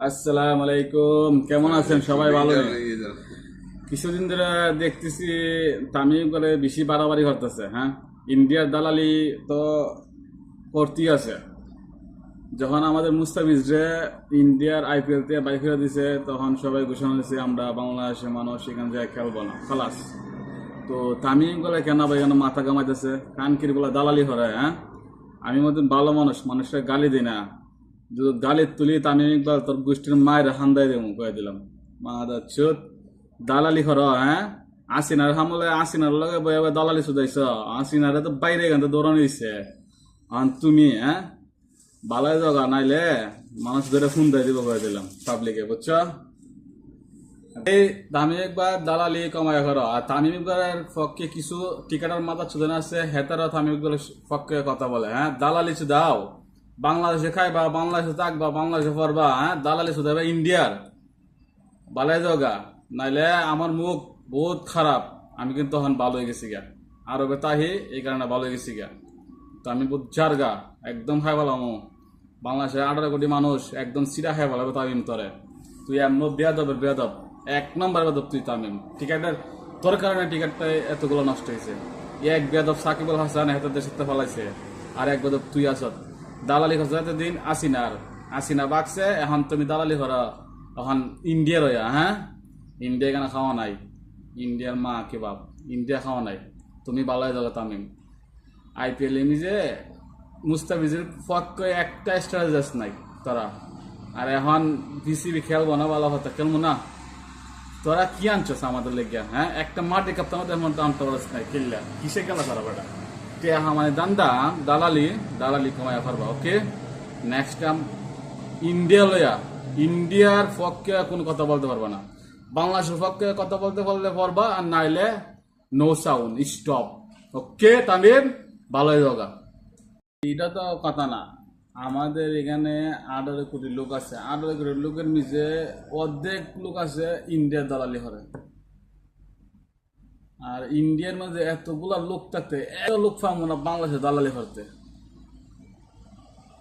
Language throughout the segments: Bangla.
আসসালামু আলাইকুম, কেমন আছেন সবাই? ভালো নেই? কিছুদিন ধরে দেখতেছি তামিম করে বেশি বাড়াবাড়ি করতেছে। হ্যাঁ, ইন্ডিয়ার দালালি তো করতেই আছে। যখন আমাদের মুস্তাফিজরে ইন্ডিয়ার আইপিএল তে বাইক করে দিছে, তখন সবাই ঘোষণা দিয়েছে আমরা বাংলাদেশের মানুষ এখানে যায় খেলবো না, খালাস। তো তামিম বলে কেন ভাই কেন মাথা কামাইতেছে, কানকির বলে দালালি করে? হ্যাঁ, আমি মতন ভালো মানুষ, মানুষের গালি দিই না। যদি গালি তুলি তামিম ইকবাল তোর গোষ্ঠীর মায়ের হান্দাই দেবো কয়ে দিলাম। মাদা চোদ, দালালি কর? হ্যাঁ, আসিনার হামলে আসিনার লগে বয়ে বয়ে দালালি শুধাইছ। আসিনারে তো বাইরে গান তো দৌড়ানো দিচ্ছে। আর তুমি হ্যাঁ বালাই জগা নাইলে মানুষ ধরে ফোন দিয়ে দিব কয়ে দিলাম পাবলিকে, বুঝছো? এই তামিম ইকবাল দালালি কমায় করো। আর তামিম ইকবালের পক্ষে কিছু টিকাটার মাথা চুদান আছে, হেতারা তামিম ইকবালের পক্ষে কথা বলে। হ্যাঁ, দালালি দাও, বাংলাদেশে খাইবা, বাংলাদেশে থাকবা, বাংলাদেশে পড়বা। হ্যাঁ, দালালি শুধাইবা ইন্ডিয়ার, বালাই জগা নাইলে আমার মুখ বহুত খারাপ। আমি কিন্তু তখন ভালো হয়ে গেছি গা, আরবে তাহি এই কারণে ভালো হয়ে গেছি গা। তো আমি বুঝার গা একদম খাই পেলাম। বাংলাদেশের 18 কোটি মানুষ একদম সিরা খাই পেলাম তামিম তরে। তুই এমন বেয়াদবের বেয়াদব, এক নম্বর বেয়াদব তুই তামিম। টিকেটের তোর কারণে টিকেটটা এতগুলো নষ্ট হয়েছে। এক বেয়াদব সাকিবুল হাসান এত দেশের তো ফেলাইছে, আর এক বেয়াদব তুই আসত। দালালি করছে এতদিন আসিনা বাকছে, এখন তুমি দালালি করা এখন ইন্ডিয়ার হইয়া। হ্যাঁ, ইন্ডিয়া কেন খাওয়া নাই? ইন্ডিয়ার মা কে বাপ, ইন্ডিয়া খাওয়া নাই। তুমি বালাই যাবে তামিম। আইপিএল নিজে মুস্তাফিজের পক্ষে একটা স্ট্র্যাটেজিস্ট নাই তোরা। আর এখন বিসিবি খেলবো না, ভালো কথা খেলবো না। তোরা কি আনছস আমাদের লেগে? হ্যাঁ, একটা মাটি কাপ আমাদের মধ্যে আনতে পারস নাই, খেললা কিসে খেলা তারা বেটা? তে মানে দান্দা দালালি কমায়া পারবা। ওকে, নেক্সট টাইম ইন্ডিয়া লইয়া ইন্ডিয়ার পক্ষে কোনো কথা বলতে পারবা না। বাংলাদেশের পক্ষে কথা বলতে পারলে পারবা, আর নাইলে নো সাউন্ড, স্টপ। ওকে তামিম, ভালো হয়ে যাওয়া। এটা তো কথা না। আমাদের এখানে 18 কোটি লোক আছে, 18 কোটি লোকের নিচে অর্ধেক লোক আছে ইন্ডিয়ার দালালি করে। আর ইন্ডিয়ার মধ্যে এতগুলা লোক থাকতে এত লোক পাবো না বাংলাদেশে দালালি করতে।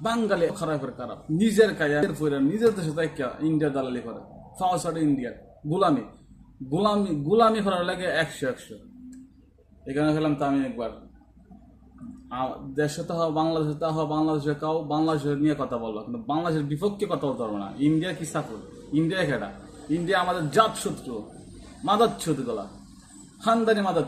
বাঙালি খারাপের খারাপ, নিজের কাজের পরে নিজের দেশে তাই ইন্ডিয়া দালালি করে। ফাউসাটা ইন্ডিয়ার গুলামি গুলামি গুলামি করার লাগে 100 এখানে খেলাম তামিম একবার। দেশে তো হওয়া, বাংলাদেশে তো হওয়া, বাংলাদেশে কাও বাংলাদেশের নিয়ে কথা বলবো, কিন্তু বাংলাদেশের বিপক্ষে কথা বলতে পারবো না। ইন্ডিয়া কি সাপোর্ট? ইন্ডিয়া খেটা, ইন্ডিয়া আমাদের জাত শত্রু, মাদার শত্রু গলা, খানদানি মাদার।